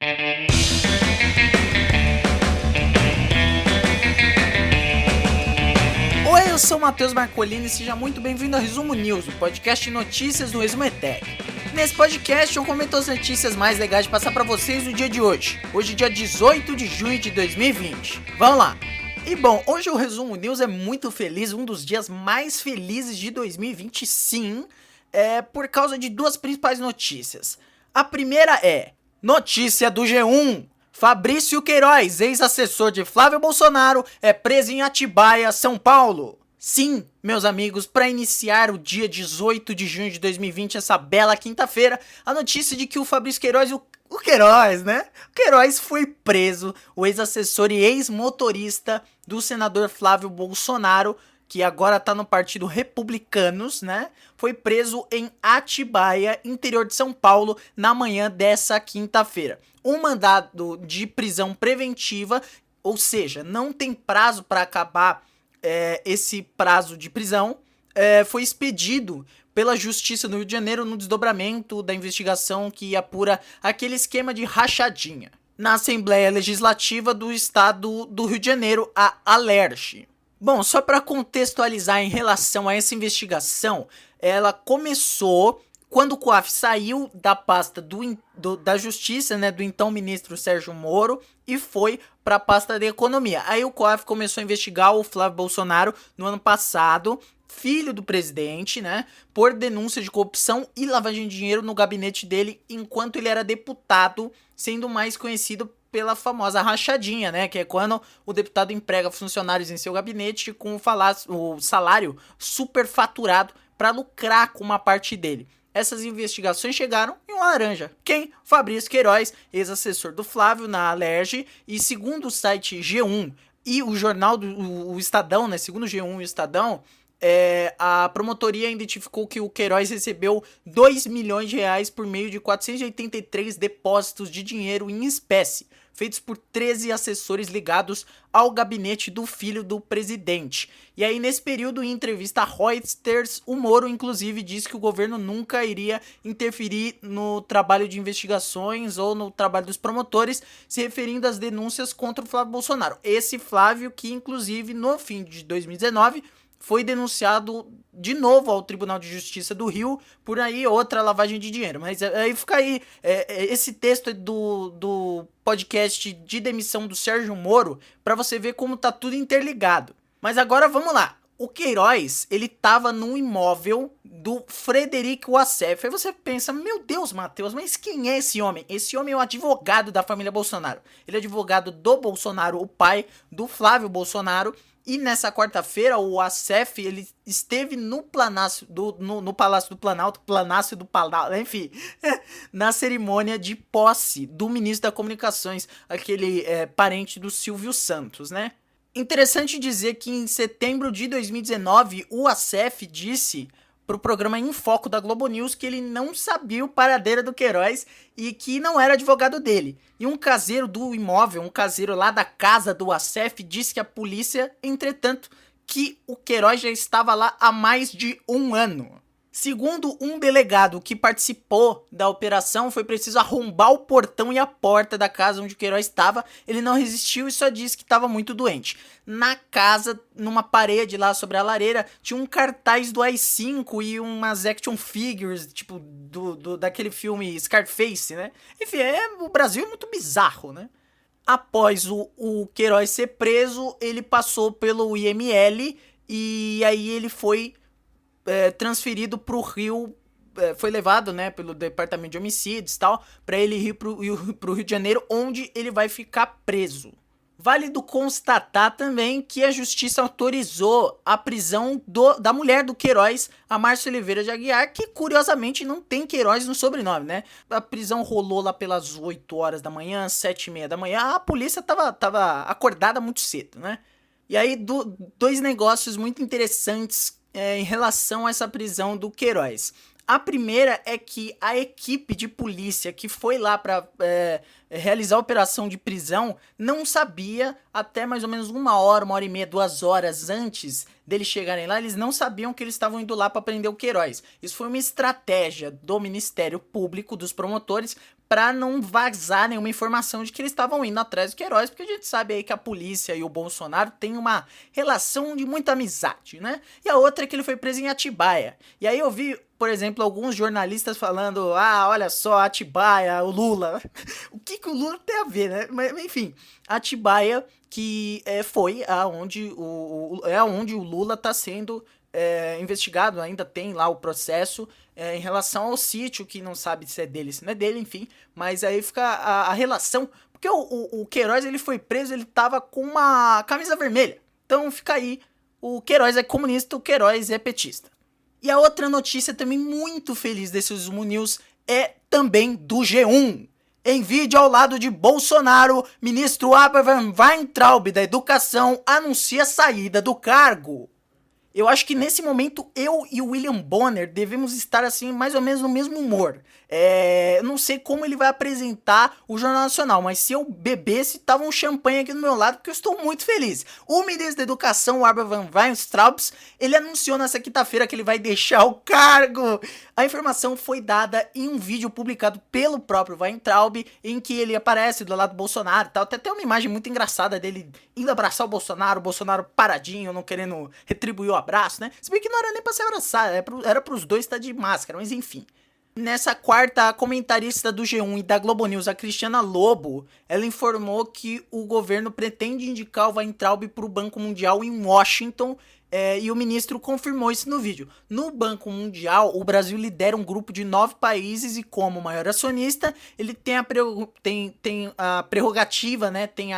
Oi, eu sou o Matheus Marcolini e seja muito bem-vindo ao Resumo News, o podcast de notícias do Resumo ETEC. Nesse podcast eu comento as notícias mais legais de passar pra vocês no dia de hoje. Hoje, dia 18 de junho de 2020. Vamos lá! E bom, hoje o Resumo News é muito feliz, um dos dias mais felizes de 2020, sim, por causa de duas principais notícias. A primeira é notícia do G1. Fabrício Queiroz, ex-assessor de Flávio Bolsonaro, é preso em Atibaia, São Paulo. Sim, meus amigos, para iniciar o dia 18 de junho de 2020, essa bela quinta-feira, a notícia de que o Fabrício Queiroz, o Queiroz, né? O Queiroz foi preso, o ex-assessor e ex-motorista do senador Flávio Bolsonaro, que agora tá no Partido Republicanos, né? Foi preso em Atibaia, interior de São Paulo, na manhã dessa quinta-feira. Um mandado de prisão preventiva, ou seja, não tem prazo para acabar esse prazo de prisão, foi expedido pela Justiça do Rio de Janeiro no desdobramento da investigação que apura aquele esquema de rachadinha na Assembleia Legislativa do Estado do Rio de Janeiro, a ALERJ. Bom, só para contextualizar em relação a essa investigação, ela começou quando o COAF saiu da pasta da Justiça, né, do então ministro Sérgio Moro, e foi para a pasta da Economia. Aí o COAF começou a investigar o Flávio Bolsonaro no ano passado, filho do presidente, né, por denúncia de corrupção e lavagem de dinheiro no gabinete dele enquanto ele era deputado, sendo mais conhecido pela famosa rachadinha, né, que é quando o deputado emprega funcionários em seu gabinete com o salário superfaturado para lucrar com uma parte dele. Essas investigações chegaram em uma laranja. Quem? Fabrício Queiroz, ex-assessor do Flávio na ALERJ, e segundo o site G1 e o jornal o Estadão, né, segundo o G1 e o Estadão, a promotoria identificou que o Queiroz recebeu 2 milhões de reais por meio de 483 depósitos de dinheiro em espécie, feitos por 13 assessores ligados ao gabinete do filho do presidente. E aí, nesse período, em entrevista a Reuters, o Moro, inclusive, disse que o governo nunca iria interferir no trabalho de investigações ou no trabalho dos promotores, se referindo às denúncias contra o Flávio Bolsonaro. Esse Flávio que, inclusive, no fim de 2019... foi denunciado de novo ao Tribunal de Justiça do Rio por aí outra lavagem de dinheiro. Mas aí fica aí, esse texto do podcast de demissão do Sérgio Moro, pra você ver como tá tudo interligado. Mas agora vamos lá. O Queiroz, ele tava num imóvel do Frederico Wassef. Aí você pensa, meu Deus, Matheus, mas quem é esse homem? Esse homem é o advogado da família Bolsonaro. Ele é advogado do Bolsonaro, o pai do Flávio Bolsonaro. E nessa quarta-feira, o Wassef, ele esteve no Palácio do Planalto, enfim, na cerimônia de posse do ministro da Comunicações, aquele parente do Silvio Santos, né? Interessante dizer que em setembro de 2019, o Wassef disse pro programa Em Foco da Globo News que ele não sabia o paradeiro do Queiroz e que não era advogado dele. E um caseiro do imóvel, um caseiro lá da casa do Wassef, disse que a polícia, entretanto, que o Queiroz já estava lá há mais de um ano. Segundo um delegado que participou da operação, foi preciso arrombar o portão e a porta da casa onde o Queiroz estava. Ele não resistiu e só disse que estava muito doente. Na casa, numa parede lá sobre a lareira, tinha um cartaz do AI-5 e umas action figures, tipo, daquele filme Scarface, né? Enfim, o Brasil é muito bizarro, né? Após o Queiroz ser preso, ele passou pelo IML e aí ele foi transferido pro Rio, foi levado, né, pelo Departamento de Homicídios e tal, pra ele ir pro Rio de Janeiro, onde ele vai ficar preso. Válido constatar também que a justiça autorizou a prisão da mulher do Queiroz, a Márcia Oliveira de Aguiar, que curiosamente não tem Queiroz no sobrenome, né? A prisão rolou lá pelas 8 horas da manhã, 7h30 da manhã, a polícia tava acordada muito cedo, né? E aí, dois negócios muito interessantes em relação a essa prisão do Queiroz. A primeira é que a equipe de polícia que foi lá para realizar a operação de prisão não sabia, até mais ou menos 1h, 1h30, 2 horas antes deles chegarem lá, eles não sabiam que eles estavam indo lá para prender o Queiroz. Isso foi uma estratégia do Ministério Público, dos promotores, pra não vazar nenhuma informação de que eles estavam indo atrás do Queiroz, porque a gente sabe aí que a polícia e o Bolsonaro têm uma relação de muita amizade, né? E a outra é que ele foi preso em Atibaia. E aí eu vi, por exemplo, alguns jornalistas falando, olha só, Atibaia, o Lula. O que o Lula tem a ver, né? Mas, enfim, Atibaia, que foi aonde o Lula tá sendo investigado, ainda tem lá o processo em relação ao sítio, que não sabe se é dele, se não é dele, enfim, mas aí fica a relação, porque o Queiroz, ele foi preso, ele tava com uma camisa vermelha, então fica aí, o Queiroz é comunista, o Queiroz é petista. E a outra notícia também muito feliz desse Resumo News é também do G1. Em vídeo ao lado de Bolsonaro, ministro Abraham Weintraub da Educação anuncia saída do cargo. Eu acho que nesse momento eu e o William Bonner devemos estar assim mais ou menos no mesmo humor. Eu não sei como ele vai apresentar o Jornal Nacional, mas se eu bebesse, tava um champanhe aqui do meu lado, porque eu estou muito feliz. O ministro da Educação, o Abraham Weintraub, ele anunciou nessa quinta-feira que ele vai deixar o cargo. A informação foi dada em um vídeo publicado pelo próprio Weintraub, em que ele aparece do lado do Bolsonaro e tal. Tem até uma imagem muito engraçada dele indo abraçar o Bolsonaro paradinho, não querendo retribuir o abraço, né? Se bem que não era nem pra se abraçar, era pros dois estar de máscara, mas enfim. Nessa quarta, a comentarista do G1 e da Globo News, a Cristiana Lobo, ela informou que o governo pretende indicar o Weintraub para o Banco Mundial em Washington, e o ministro confirmou isso no vídeo. No Banco Mundial, o Brasil lidera um grupo de 9 países e, como maior acionista, ele tem a prerrogativa, né, tem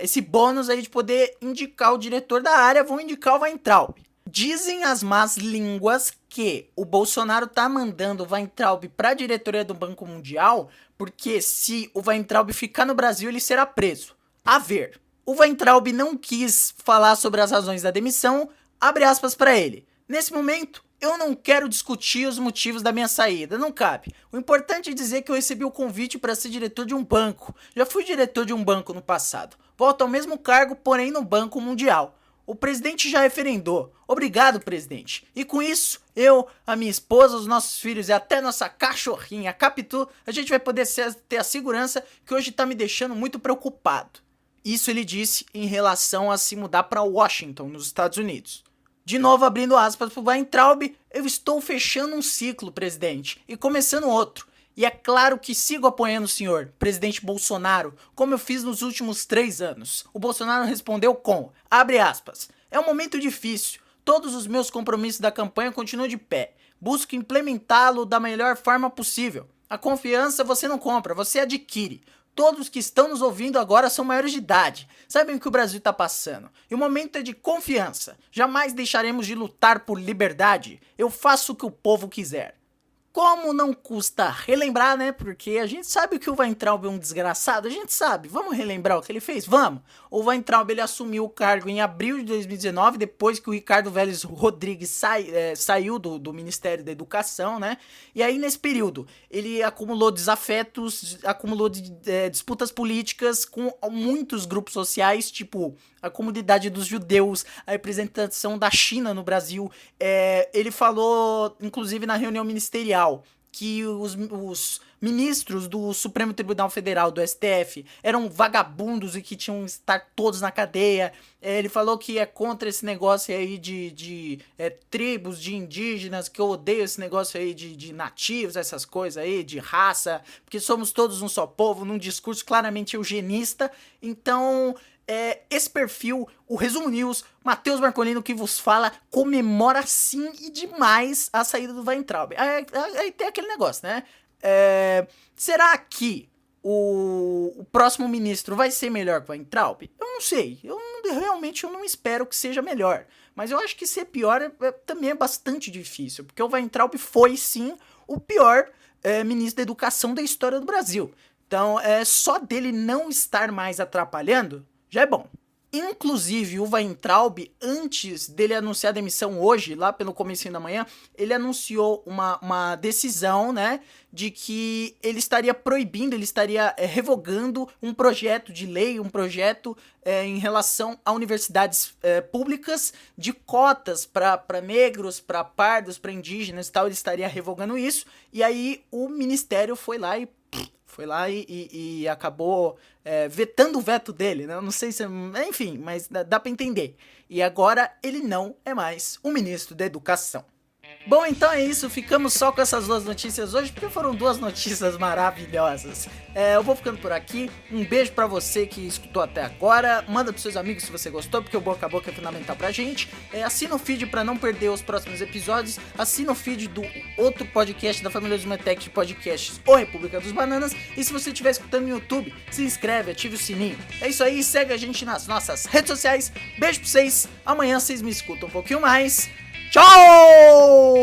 esse bônus aí de poder indicar o diretor da área, vão indicar o Weintraub. Dizem as más línguas que o Bolsonaro tá mandando o Weintraub pra diretoria do Banco Mundial, porque se o Weintraub ficar no Brasil, ele será preso. A ver, o Weintraub não quis falar sobre as razões da demissão, abre aspas pra ele. Nesse momento, eu não quero discutir os motivos da minha saída, não cabe. O importante é dizer que eu recebi o convite para ser diretor de um banco. Já fui diretor de um banco no passado. Volto ao mesmo cargo, porém no Banco Mundial. O presidente já referendou. Obrigado, presidente. E com isso, eu, a minha esposa, os nossos filhos e até nossa cachorrinha, a Capitu, a gente vai poder ter a segurança que hoje tá me deixando muito preocupado. Isso ele disse em relação a se mudar para Washington, nos Estados Unidos. De novo, abrindo aspas pro Weintraub, eu estou fechando um ciclo, presidente, e começando outro. E é claro que sigo apoiando o senhor, presidente Bolsonaro, como eu fiz nos últimos 3 anos. O Bolsonaro respondeu com, abre aspas, é um momento difícil, todos os meus compromissos da campanha continuam de pé, busco implementá-lo da melhor forma possível. A confiança você não compra, você adquire. Todos que estão nos ouvindo agora são maiores de idade, sabem o que o Brasil está passando. E o momento é de confiança, jamais deixaremos de lutar por liberdade, eu faço o que o povo quiser. Como não custa relembrar, né? Porque a gente sabe que o Weintraub é um desgraçado, a gente sabe. Vamos relembrar o que ele fez? Vamos! O Weintraub, ele assumiu o cargo em abril de 2019, depois que o Ricardo Vélez Rodrigues saiu do Ministério da Educação, né? E aí, nesse período, ele acumulou desafetos, acumulou disputas políticas com muitos grupos sociais, tipo a comunidade dos judeus, a representação da China no Brasil. Ele falou, inclusive na reunião ministerial, que os ministros do Supremo Tribunal Federal, do STF, eram vagabundos e que tinham que estar todos na cadeia. Ele falou que é contra esse negócio aí de tribos, de indígenas, que eu odeio esse negócio aí de nativos, essas coisas aí, de raça, porque somos todos um só povo, num discurso claramente eugenista. Então, esse perfil, o Resumo News, Matheus Marcolino que vos fala, comemora sim e demais a saída do Weintraub. Aí tem aquele negócio, né? Será que o próximo ministro vai ser melhor que o Weintraub? Eu não sei, realmente eu não espero que seja melhor, mas eu acho que ser pior também é bastante difícil, porque o Weintraub foi sim o pior ministro da educação da história do Brasil. Então, só dele não estar mais atrapalhando já é bom. Inclusive, o Weintraub, antes dele anunciar a demissão hoje, lá pelo comecinho da manhã, ele anunciou uma decisão, né, de que ele estaria proibindo, ele estaria revogando um projeto de lei, um projeto em relação a universidades públicas de cotas para negros, para pardos, para indígenas e tal, ele estaria revogando isso, e aí o ministério foi lá e acabou vetando o veto dele, né? Eu não sei se... Enfim, mas dá pra entender. E agora ele não é mais o ministro da Educação. Bom, então é isso, ficamos só com essas duas notícias hoje, porque foram duas notícias maravilhosas. Eu vou ficando por aqui, um beijo pra você que escutou até agora, manda pros seus amigos se você gostou, porque o boca a boca é fundamental pra gente. Assina o feed pra não perder os próximos episódios, assina o feed do outro podcast da família Zumetec de podcasts, O República dos Bananas, e se você estiver escutando no YouTube, se inscreve, ative o sininho. É isso aí, segue a gente nas nossas redes sociais, beijo pra vocês, amanhã vocês me escutam um pouquinho mais. Tchau!